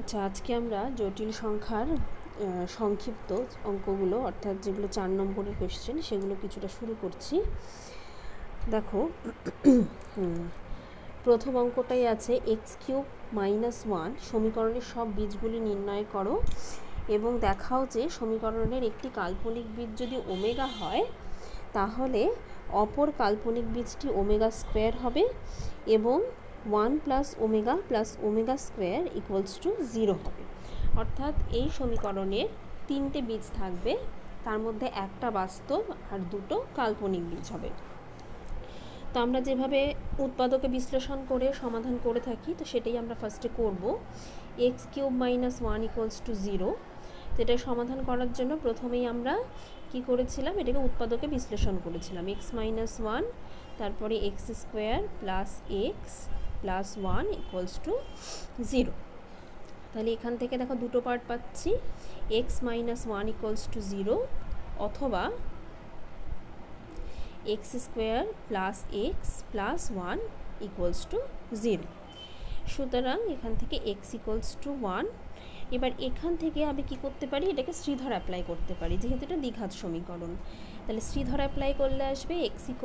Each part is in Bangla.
আচ্ছা, আজকে আমরা জটিল সংখ্যার সংক্ষিপ্ত অঙ্কগুলো অর্থাৎ যেগুলো 4 নম্বরের কোয়েশ্চেন সেগুলো কিছুটা শুরু করছি। দেখো, প্রথম অঙ্কটাই আছে x³ - 1 সমীকরণের সব বীজগুলি নির্ণয় করো এবং দেখাও যে সমীকরণের একটি কাল্পনিক বীজ যদি ওমেগা হয় তাহলে অপর কাল্পনিক বীজটি ওমেগা স্কোয়ার হবে এবং 1 + ওমেগা + ওমেগা স্কোয়ার = 0 হবে। অর্থাৎ এই সমীকরণের 3টে বীজ থাকবে, তার মধ্যে একটা বাস্তব আর দুটো কাল্পনিক বীজ হবে। তো আমরা যেভাবে উৎপাদকে বিশ্লেষণ করে সমাধান করে থাকি তো সেটাই আমরা ফার্স্টে করব। x³ - 1 = 0। যেটা সমাধান করার জন্য প্রথমেই আমরা কি করেছিলাম, এটাকে উৎপাদকে বিশ্লেষণ করেছিলাম। x - 1 তারপরে x² + x + 1 = 0। তাহলে এখান থেকে দেখো দুটো পার্ট পাচ্ছি, x - 1 = 0 অথবা x² + x + 1 = 0। সুতরাং এখান থেকে x = 1। এবার এখান থেকে আমি কি করতে পারি, এটাকে শ্রীধর অ্যাপ্লাই করতে পারি, যেহেতু এটা দ্বিঘাত সমীকরণ। তাহলে শ্রীধর অ্যাপ্লাই করলে আসবে x =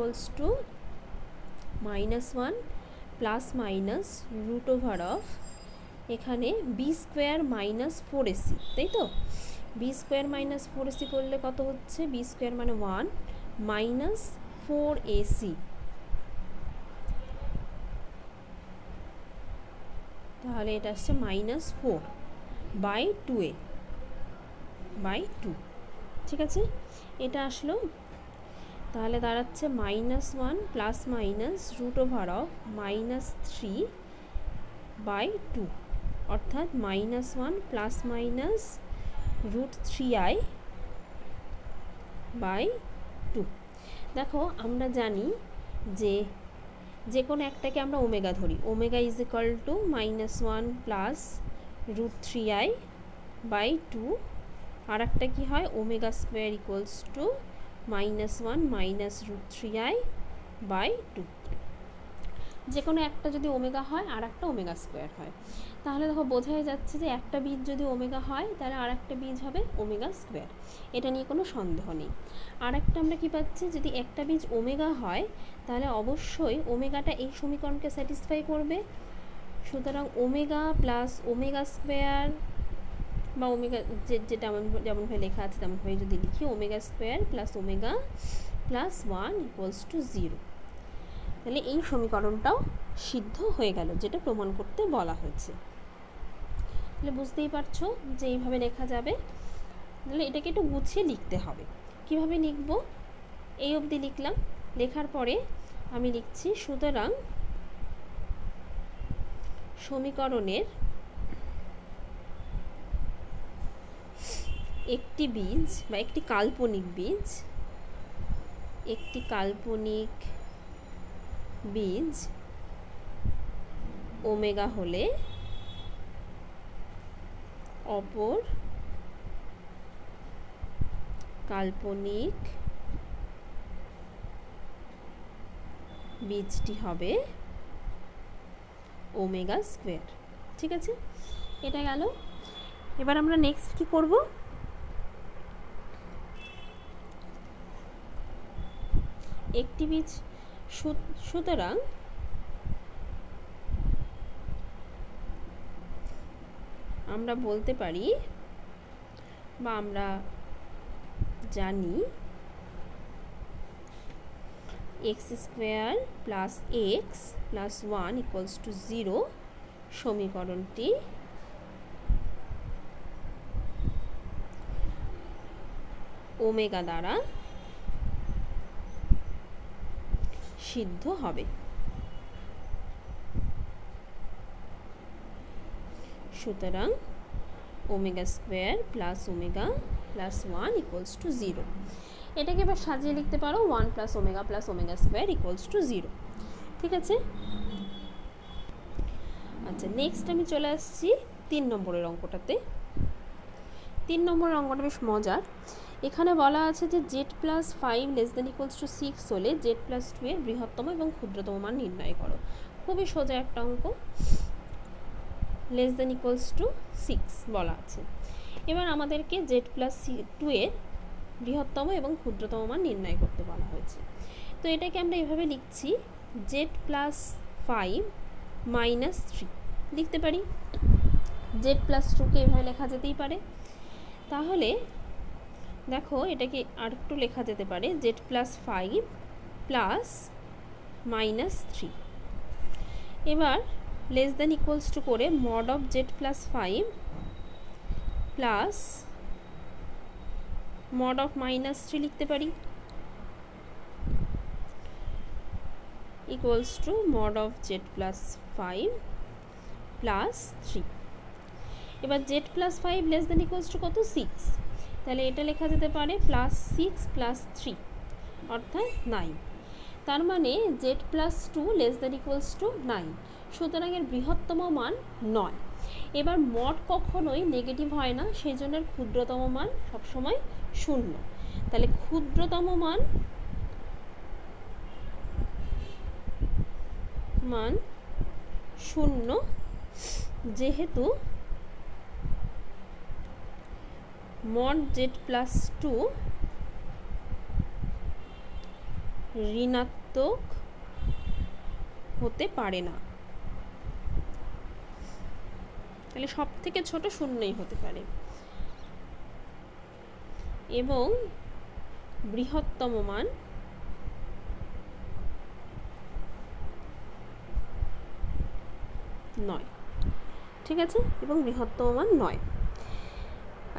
-1 ± এখানে b² - 4ac, তাই তো? b² - 4ac করলে কত হচ্ছে, b² মানে 1 - 4ac, তাহলে এটা আসছে -4/2a/2। ঠিক আছে, এটা আসলো। তাহলে দাঁড়াচ্ছে -1 ± -3/2, অর্থাৎ -1 ± √3i/2। দেখো, আমরা জানি যে যে কোনো একটাকে আমরা ওমেগা ধরি, ওমেগা = -1 + √3i/2। আর একটা কী হয়, ওমেগা স্কোয়ার = -1 - √3i/2। যে কোনো একটা যদি ওমেগা হয় আর একটা ওমেগা স্কোয়ার হয়, তাহলে দেখো বোঝাই যাচ্ছে যে একটা বীজ যদি ওমেগা হয় তাহলে আর একটা বীজ হবে ওমেগা স্কোয়ার, এটা নিয়ে কোনো সন্দেহ নেই। আর একটা আমরা কি পাচ্ছি, যদি একটা বীজ ওমেগা হয় তাহলে অবশ্যই ওমেগাটা এই সমীকরণকে স্যাটিসফাই করবে। সুতরাং ওমেগা প্লাস ওমেগা স্কোয়ার বা ওমেগা যেটা যেমনভাবে লেখা আছে তেমনভাবে যদি লিখি, omega square plus omega plus 1 = 0, তাহলে এই সমীকরণটাও সিদ্ধ হয়ে গেল, যেটা প্রমাণ করতে বলা হয়েছে। তাহলে বুঝতেই পারছো যে এইভাবে লেখা যাবে। তাহলে এটাকে একটু গুছিয়ে লিখতে হবে। কিভাবে লিখব, এই অবধি লিখলাম, লেখার পরে আমি লিখছি, সুতরাং সমীকরণের একটি বীজ বা একটি কাল্পনিক বীজ ওমেগা হলে অপর কাল্পনিক বীজটি হবে ওমেগা স্কোয়ার। ঠিক আছে, এটা গেল। এবার আমরা নেক্সট কি করব, একটি বীজ, সুতরাং আমরা বলতে পারি বা আমরা জানি x² + x + 1 = 0 সমীকরণটি ওমেগা দ্বারা সিদ্ধ হবে। সুতরাং omega square plus omega plus 1 = 0। এটাকে এবার সাজিয়ে লিখতে পারো 1 + ওমেগা প্লাস ওমেগা স্কোয়ার = 0। ঠিক আছে, আচ্ছা, নেক্সট আমি চলে আসছি 3 নম্বরের অঙ্কটাতে। 3 নম্বরের অঙ্কটা বেশ মজার। এখানে বলা আছে যে z+5 ≤ 6 হলে z+2 এর বৃহত্তম এবং ক্ষুদ্রতম মান নির্ণয় করো। খুবই সোজা একটা অঙ্ক। লেস দেন ইকুয়ালস টু 6 বলা আছে। এবার আমাদেরকে z+2 এর বৃহত্তম এবং ক্ষুদ্রতম মান নির্ণয় করতে বলা হয়েছে। তো এটাকে আমরা এভাবে লিখছি z+5 - 3 লিখতে পারি। z+2কে এভাবে লেখা যেতেই পারে। তাহলে দেখো এটাকে আর একটু লেখা যেতে পারে z+5 + -3। এবার লেস দেন ইকুয়ালস টু করে mod of z+5 plus mod of -3 লিখতে পারি equals to mod of z+5 plus 3। এবার z+5 less than equals to কত 6, তাহলে এটা লেখা যেতে পারে +6 + 3 অর্থাৎ 9। তার মানে z+2 less than equals to 9, সুতরাং এর বৃহত্তম মান 9। এবার মড কখনোই নেগেটিভ হয় না, সেই জন্য ক্ষুদ্রতম মান সবসময় 0। তাহলে ক্ষুদ্রতম মান 0, যেহেতু mod z+2 ঋণাত্মক হতে পারে না, তাহলে সব থেকে ছোট 0ই হতে পারে। এবং বৃহত্তম মান 9, ঠিক আছে, এবং বৃহত্তম মান 9।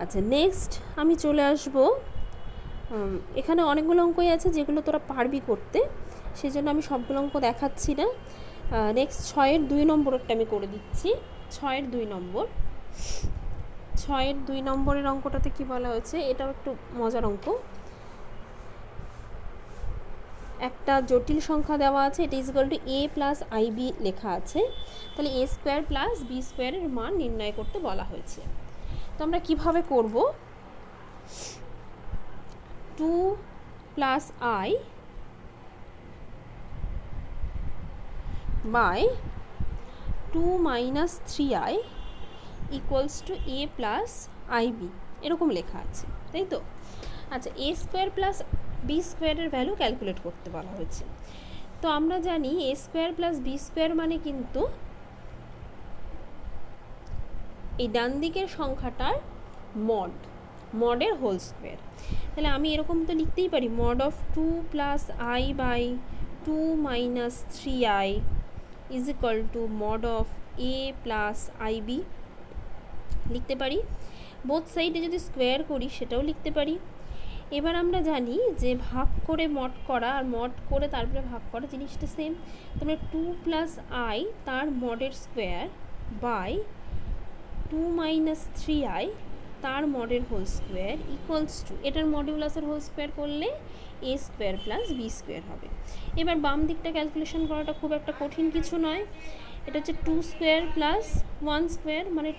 আচ্ছা, নেক্সট আমি চলে আসব, এখানে অনেকগুলো অঙ্কই আছে যেগুলো তোরা পারবি করতে, সেই জন্য আমি সবগুলো অঙ্ক দেখাচ্ছি না। নেক্সট 6-এর 2 নম্বরটা আমি করে দিচ্ছি। 6-এর 2 নম্বরের অঙ্কটাতে কি বলা হয়েছে, এটাও একটু মজার অঙ্ক। একটা জটিল সংখ্যা দেওয়া আছে, এটা ইকুয়াল টু a + ib লেখা আছে, তাহলে a² + b² এর মান নির্ণয় করতে বলা হয়েছে। তো আমরা কিভাবে করব, 2 + i by 2 - 3i equals to a + ib এরকম লেখা আছে, তাই তো। আচ্ছা, a² + b² এর ভ্যালু ক্যালকুলেট করতে বলা হয়েছে। তো আমরা জানি a² + b² মানে কিন্তু এই ডান দিকের সংখ্যাটার মডের হোল স্কোয়ার। তাহলে আমি এরকম তো লিখতেই পারি mod of 2 + i by 2 - 3i is equal to mod of a + ib লিখতে পারি। বোথ সাইডে যদি স্কোয়ার করি সেটাও লিখতে পারি। এবার আমরা জানি যে ভাগ করে মড করা আর মড করে তারপরে ভাগ করা জিনিসটা সেম। তোমরা 2 + i তার মডের স্কোয়ার বাই 2 - 3i তার মডের হোল স্কোয়ার ইকুয়ালস টু, এটার মডিউলাসের হোল স্কোয়ার করলে a² + b² হবে। এবার বাম দিকটা ক্যালকুলেশন করাটা খুব একটা কঠিন কিছু নয়, এটা হচ্ছে 2² + 1² মানে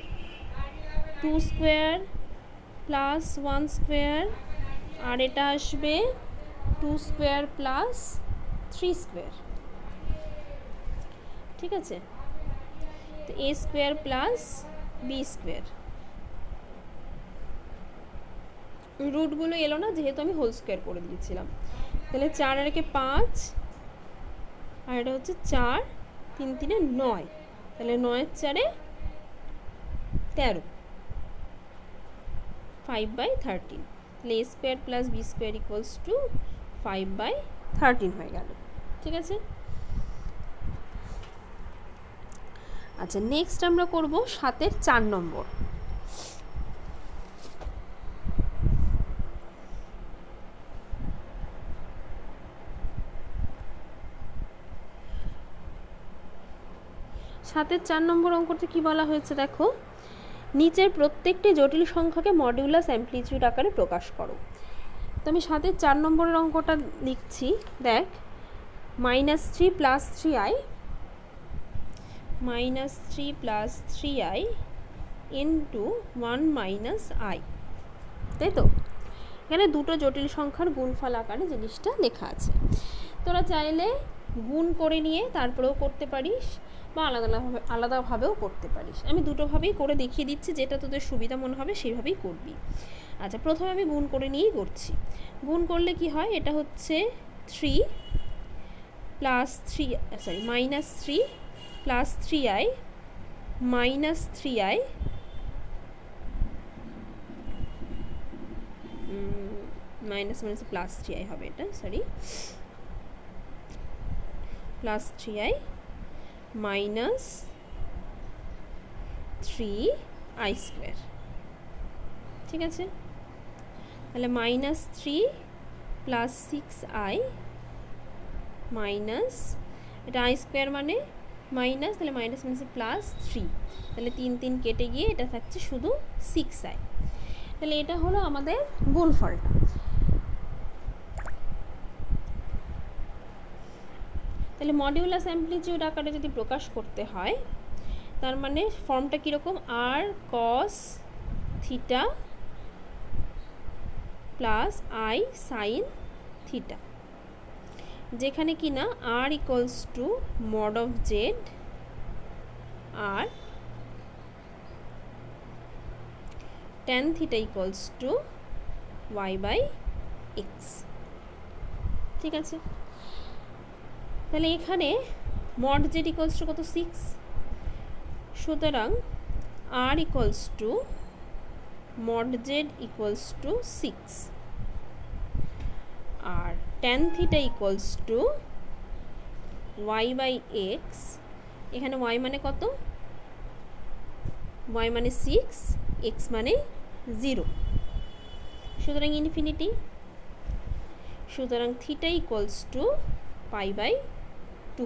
2² + 1², আর এটা আসবে 2² + 3², ঠিক আছে। তো a² + b², রুটগুলো এলো না যেহেতু আমি হোল স্কোয়ার করে দিয়েছিলাম। তাহলে 4 আর 5, আর এটা হচ্ছে 4 3 3 9, তাহলে 9 4 13, 5/13, তাহলে a² + b² ইকুয়ালস টু 5/13 হয়ে গেল, ঠিক আছে। আচ্ছা, নেক্সট আমরা করব 7-এর 4 নম্বর। সাতের 4 নম্বর অঙ্কতে কি বলা হয়েছে দেখো, নিচের প্রত্যেকটি জটিল সংখ্যাকে মডিউলাস অ্যামপ্লিটিউড আকারে প্রকাশ করো। তো আমি 7-এর 4 নম্বরের অঙ্কটা লিখছি, দেখ -3 + 3i -3 + 3i ইন্টু 1 - i, তাই তো। এখানে দুটো জটিল সংখ্যার গুণফল আকারে জিনিসটা লেখা আছে। তোরা চাইলে গুণ করে নিয়ে তারপরেও করতে পারিস, বা আলাদাভাবেও করতে পারিস। আমি দুটোভাবেই করে দেখিয়ে দিচ্ছি, যেটা তোদের সুবিধা মনে হবে সেইভাবেই করবি। আচ্ছা, প্রথমে আমি গুণ করে নিয়েই করছি। গুণ করলে কি হয়, এটা হচ্ছে 3 plus 3 minus 3 plus 3i minus 3i minus minus plus 3i হবে, এটা plus 3i minus 3i square. ঠিক আছে, তাহলে মাইনাস 3 প্লাস 6i মাইনাস, এটা আই স্কোয়ার মানে মাইনাস, তাহলে মাইনাস মাইনাস প্লাস 3, তাহলে 3 কেটে গিয়ে এটা থাকছে শুধু 6i। তাহলে এটা হলো আমাদের গুণফলটা। তাহলে মডিউলাস অ্যামপ্লিটিউড আকারে যদি প্রকাশ করতে হয়, তার মানে ফর্মটা কীরকম, আর cos theta plus I sine theta, যেখানে কি না R equals to mod of Z আর tan theta equals to Y by X. ঠিক আছে, তাহলে এখানে মড জেড ইকুয়ালস টু কত, 6, সুতরাং R equals to mod Z equals to 6 আর tan theta equals to Y by X. এখানে ওয়াই মানে কত, ওয়াই মানে 6, এক্স মানে 0, সুতরাং ইনফিনিটি। সুতরাং theta equals to pi by 2।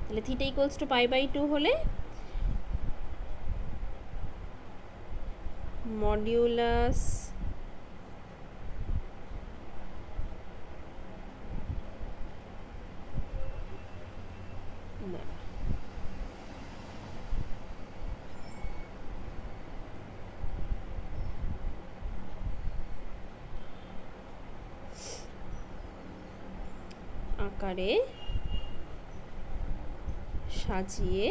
তাহলে theta equals to pi by 2 হলে মডিউলাস আকারে সাজিয়ে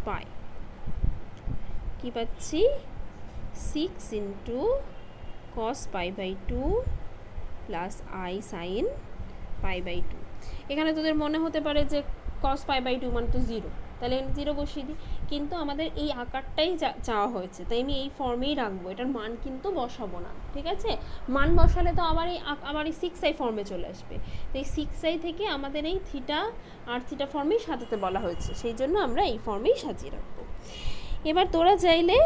পাই, কি পাচ্ছি, 6 into cos pi by 2 plus I sine pi by 2। এখানে তোদের মনে হতে পারে যে কস পাই বাই 2 মানে তো 0, তাহলে 0 বসিয়ে দিই, কিন্তু আমাদের এই আকারটাই চাওয়া হয়েছে, তাই আমি এই ফর্মেই রাখবো, এটার মান কিন্তু বসাবো না। ঠিক আছে, মান বসালে তো আবার এই 6i ফর্মে চলে আসবে, তো এই 6i থেকে আমাদের এই থিটা আর থিটা ফর্মেই সাজাতে বলা হয়েছে, সেই জন্য আমরা এই ফর্মেই সাজিয়ে রাখবো। এবার তোরা চাইলে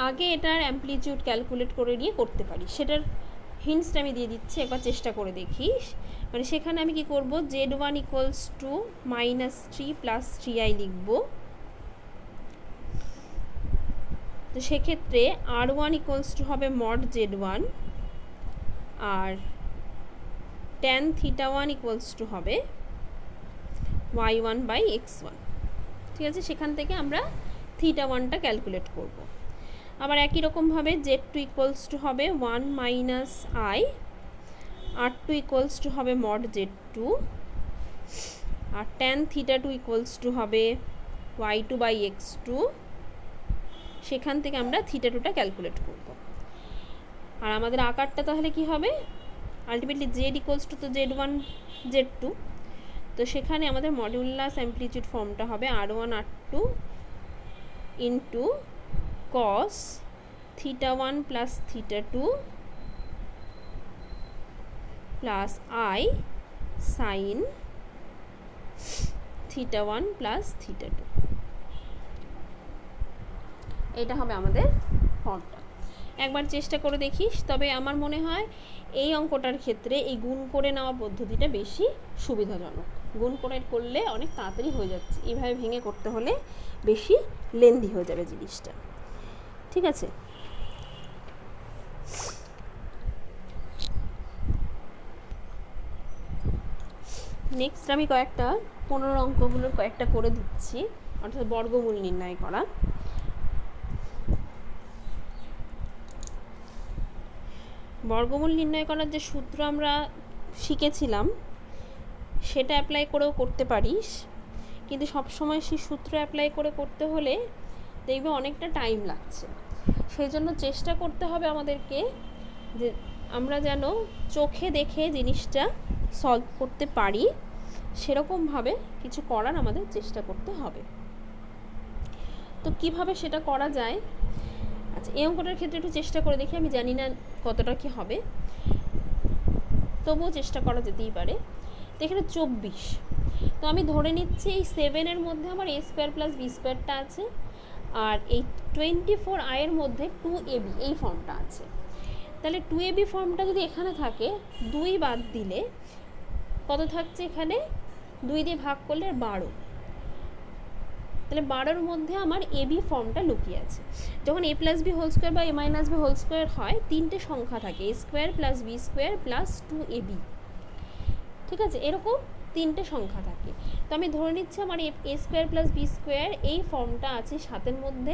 আগে এটার অ্যামপ্লিটিউড ক্যালকুলেট করে নিয়ে করতে পারিস, সেটার হিন্টসটা আমি দিয়ে দিচ্ছি, একবার চেষ্টা করে দেখিস। মানে সেখানে আমি কি করব, z1 equals to minus 3 plus 3i লিখব। তো সেক্ষেত্রে r1 ইকুয়ালস টু হবে মড z1 আর ট্যান থিটা 1 ইকুয়ালস টু হবে y1 বাই x1। ঠিক আছে, সেখান থেকে আমরা থিটা 1টা ক্যালকুলেট করব। আবার একই রকমভাবে z2 ইকুয়ালস টু হবে 1 minus i, r2 equals to হবে মড z2 আর ট্যান থিটা 2 ইকুয়ালস টু হবে y2 বাই x2। সেখান থেকে আমরা থিটা 2টা ক্যালকুলেট করব। আর আমাদের আকারটা তাহলে কি হবে, আলটিমেটলি z ইকুয়ালস টু তো z1 z2, তো সেখানে আমাদের মডিউলাস অ্যামপ্লিটিউড ফর্মটা হবে r1 r2 into cos theta 1 plus theta 2 plus I sine theta 1 plus theta 2। এটা হবে আমাদের ফর্মটা, একবার চেষ্টা করে দেখিস। তবে আমার মনে হয় এই অঙ্কটার ক্ষেত্রে এই গুণ করে নেওয়া পদ্ধতিটা বেশি সুবিধাজনক, গুণ করে করলে অনেক তাড়াতাড়ি হয়ে যাচ্ছে, এইভাবে ভেঙে করতে হলে বেশি লেন্দি হয়ে যাবে জিনিসটা। ঠিক আছে, নেক্সট আমি কয়েকটা 15 অঙ্কগুলোর কয়েকটা করে দিচ্ছি, অর্থাৎ বর্গমূল নির্ণয় করা। বর্গমূল নির্ণয় করার যে সূত্র আমরা শিখেছিলাম সেটা অ্যাপ্লাই করেও করতে পারিস, কিন্তু সবসময় সেই সূত্র অ্যাপ্লাই করে করতে হলে দেখবে অনেকটা টাইম লাগছে। সেই জন্য চেষ্টা করতে হবে আমাদেরকে যে আমরা যেন চোখে দেখে জিনিসটা সলভ করতে পারি, সেরকমভাবে কিছু করার আমাদের চেষ্টা করতে হবে। তো কিভাবে সেটা করা যায়? আচ্ছা, এই অঙ্কটার ক্ষেত্রে একটু চেষ্টা করে দেখি, আমি জানি না কতটা কি হবে, তবুও চেষ্টা করা যেতেই পারে। তো এখানে 24, তো আমি ধরে নিচ্ছি এই 7-এর মধ্যে আমার a স্কোয়ার প্লাস b স্কোয়ারটা আছে, আর এই 24i এর মধ্যে 2ab এই ফর্মটা আছে। তাহলে 2ab ফর্মটা যদি এখানে থাকে, 2 বাদ দিলে কত থাকছে এখানে? 2 দিয়ে ভাগ করলে 12, তাহলে 12-র মধ্যে আমার ab ফর্মটা লুকিয়ে আছে। যখন a plus B whole square বা a minus B whole square হয়, 3টে সংখ্যা থাকে, a square plus B square plus 2ab, ঠিক আছে, এরকম 3টে সংখ্যা থাকে। তো আমি ধরে নিচ্ছি আমার a square plus B square এই ফর্মটা আছে 7-এর মধ্যে,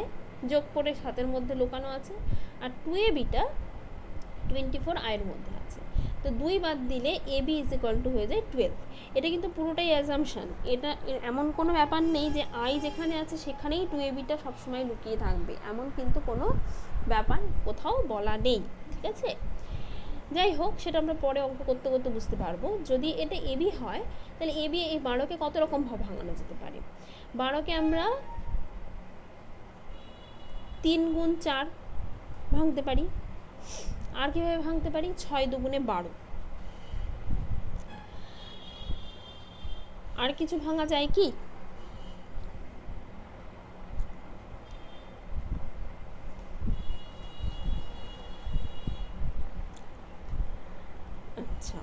যোগ করে 7-এর মধ্যে লুকানো আছে, আর 2abটা 24i এর মধ্যে আছে। তো 2 বাদ দিলে ab ইজ ইকুয়াল টু হয়ে যায় 12। এটা কিন্তু পুরোটাই অ্যাজাম্পশন, এটা এমন কোনো ব্যাপার নেই যে i যেখানে আছে সেখানেই 2abটা সবসময় লুকিয়ে থাকবে, এমন কিন্তু কোনো ব্যাপার কোথাও বলা নেই, ঠিক আছে। যাই হোক, সেটা আমরা পরে অঙ্ক করতে করতে বুঝতে পারবো। যদি এটা ab হয়, তাহলে ab এই 12কে কত রকমভাবে ভাঙানো যেতে পারে? 12কে আমরা 3 গুণ 4 ভাঙতে পারি। আর কীভাবে ভাঙতে পারি? 6 দুগুণে 12। আর কিছু ভাঙা যায় কি? আচ্ছা,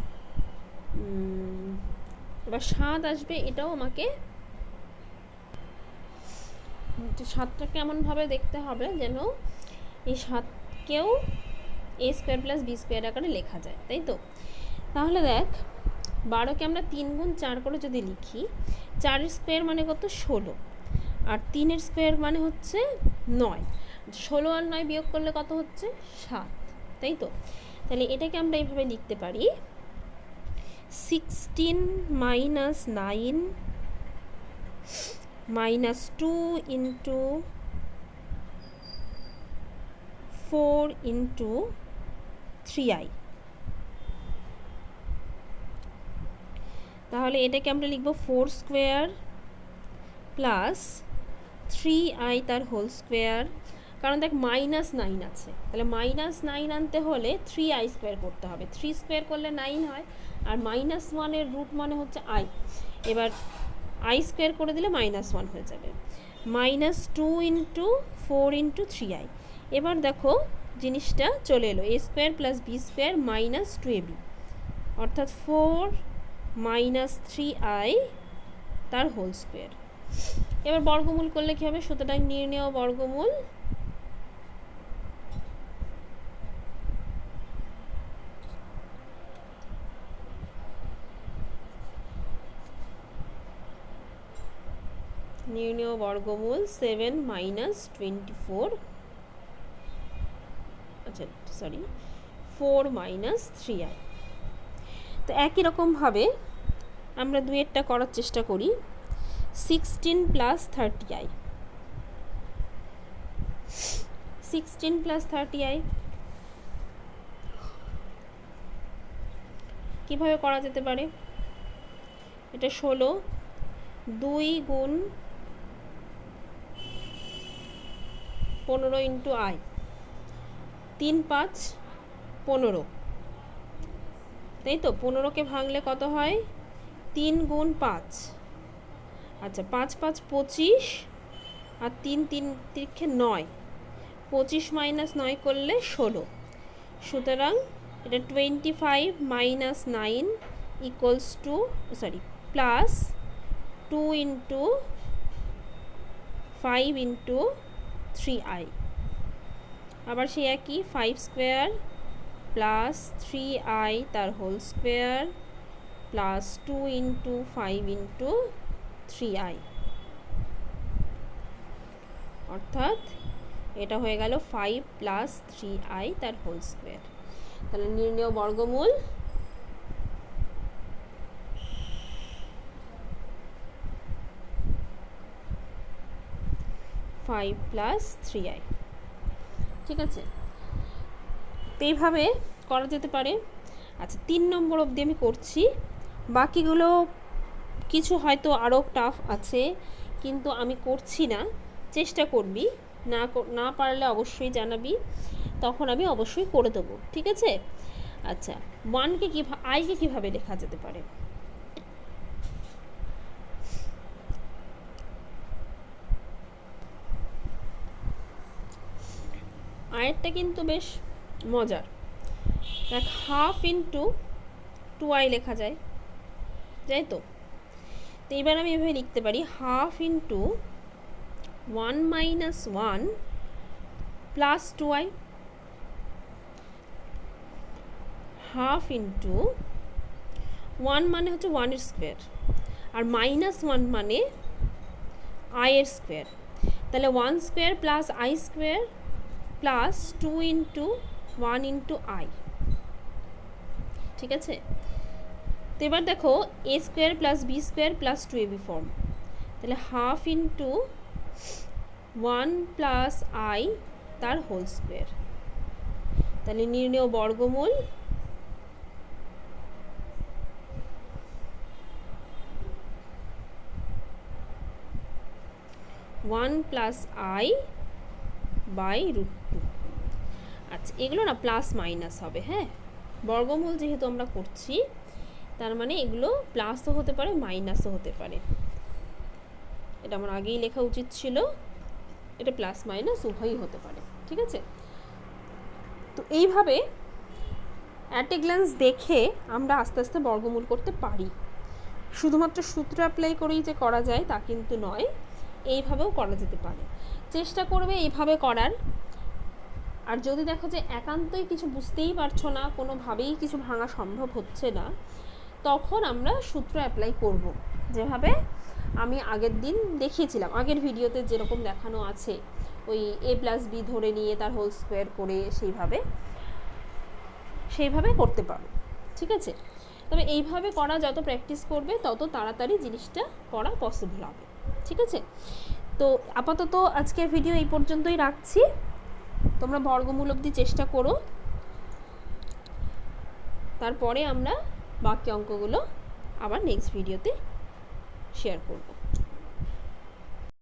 এবার 7 আসবে, এটাও আমাকে 7টাকে এমনভাবে দেখতে হবে যেন এই 7কেও a square plus B square আকারে লেখা যায়, তাই তো? তাহলে দেখ, 12কে আমরা 3 গুণ 4 করে যদি লিখি, 4-এর স্কোয়ার মানে কত? 16, আর 3-এর স্কোয়ার মানে হচ্ছে 9। 16 আর 9 বিয়োগ করলে কত হচ্ছে? 7, তাই তো? তাহলে এটাকে আমরা এইভাবে লিখতে পারি, 16 minus 9 minus 2 into 4 into 3i। তাহলে এটাকে আমরা লিখব 4 স্কোয়ার প্লাস 3i তার হোল স্কোয়ার, কারণ দেখ মাইনাস 9 আছে, তাহলে মাইনাস 9 আনতে হলে 3i স্কোয়ার করতে হবে, 3 স্কোয়ার করলে 9 হয়, আর মাইনাস 1-এর রুট মানে হচ্ছে i, এবার i স্কোয়ার করে দিলে মাইনাস 1 হয়ে যাবে, মাইনাস 2 ইন্টু 4 ইন্টু 3i। এবার দেখো জিনিসটা চলে এলো, a square plus B square minus 2ab, অর্থাৎ 4 মাইনাস 3i তার হোল স্কোয়ার। এবার বর্গমূল করলে কী হবে? সুতরাং নির্ণেয় বর্গমূল নির্ণেয় বর্গমূল 7 মাইনাস 24, আচ্ছা সরি 4 মাইনাস 3i। তো একই রকমভাবে আমরা 2-এরটা করার চেষ্টা করি, 16 প্লাস 30i, 16 প্লাস 30i কীভাবে করা যেতে পারে? এটা 16, 2 গুণ 15 ইন্টু i, 3 5 15, তাই তো? 15কে ভাঙলে কত হয়? 3 গুণ 5, আচ্ছা 5 5 25, আর 3 3 তিরিক্ষে 9, 25 মাইনাস 9 করলে 16, সুতরাং এটা 25 minus 9 equals to plus 2 into 5 into 3i, আবার সেই একই 5 স্কোয়ার প্লাস 3i তার whole square plus 2 into 5 into 3i, অর্থাৎ এটা হয়ে গেল 5 প্লাস 3i তার হোল স্কোয়ার। তাহলে নির্ণেয় বর্গমূল 5 প্লাস 3i। ঠিক আছে, তো এইভাবে করা যেতে পারে। আচ্ছা 3 নম্বর অবধি আমি করছি, বাকিগুলো কিছু হয়তো আরও টাফ আছে, কিন্তু আমি করছি না, চেষ্টা করবি, না পারলে অবশ্যই জানাবি, তখন আমি অবশ্যই করে দেবো। ঠিক আছে, আচ্ছা আইকে কীভাবে লেখা যেতে পারে? আয়েরটা কিন্তু বেশ মজার। দেখ, 1/2 ইন্টু 2i লেখা যায়, যাই তো। তো এবার আমি এভাবে লিখতে পারি 1/2 into 1 minus 1 plus 2i, 1/2 into 1 মানে হচ্ছে 1 এর স্কোয়ার, আর মাইনাস 1 মানে i এর স্কোয়ার, তাহলে 1 square plus i square plus 2 into 1 into i। ঠিক আছে, তো এবার দেখো a square plus b square plus 2ab form, তাহলে 1/2 ইন্টু 1 প্লাস i তার হোল স্কোয়ার, তাহলে নির্ণেয় বর্গমূল 1 প্লাস i বাই √2। আচ্ছা এগুলো না প্লাস মাইনাস হবে, হ্যাঁ, বর্গমূল যেহেতু আমরা করছি, তার মানে এগুলো প্লাসও হতে পারে মাইনাসও হতে পারে। এটা আমার আগেই লেখা উচিত ছিল, এটা প্লাস মাইনাস উভয়ই হতে পারে। ঠিক আছে, তো এইভাবে অ্যাট এ গ্ল্যান্স দেখে আমরা আস্তে আস্তে বর্গমূল করতে পারি। শুধুমাত্র সূত্র অ্যাপ্লাই করেই যে করা যায় তা কিন্তু নয়, এইভাবেও করা যেতে পারে। চেষ্টা করবে এইভাবে করার। আর যদি দেখো যে একান্তই কিছু বুঝতেই পারছো না, কোনোভাবেই কিছু ভাঙা সম্ভব হচ্ছে না, তখন আমরা সূত্র অ্যাপ্লাই করব, যেভাবে আমি আগের দিন দেখিয়েছিলাম, আগের ভিডিওতে যেরকম দেখানো আছে, ওই a প্লাস বি ধরে নিয়ে তার হোল স্কোয়ার করে সেইভাবে করতে পারো। ঠিক আছে, তবে এইভাবে করা যত প্র্যাকটিস করবে তত তাড়াতাড়ি জিনিসটা করা পসিবল হবে। ঠিক আছে, তো আপাতত আজকের ভিডিও এই পর্যন্তই রাখছি। তোমরা বর্গমূল অবধি চেষ্টা করো, তারপরে আমরা বাকি অঙ্কগুলো আবার নেক্সট ভিডিওতে শেয়ার করব।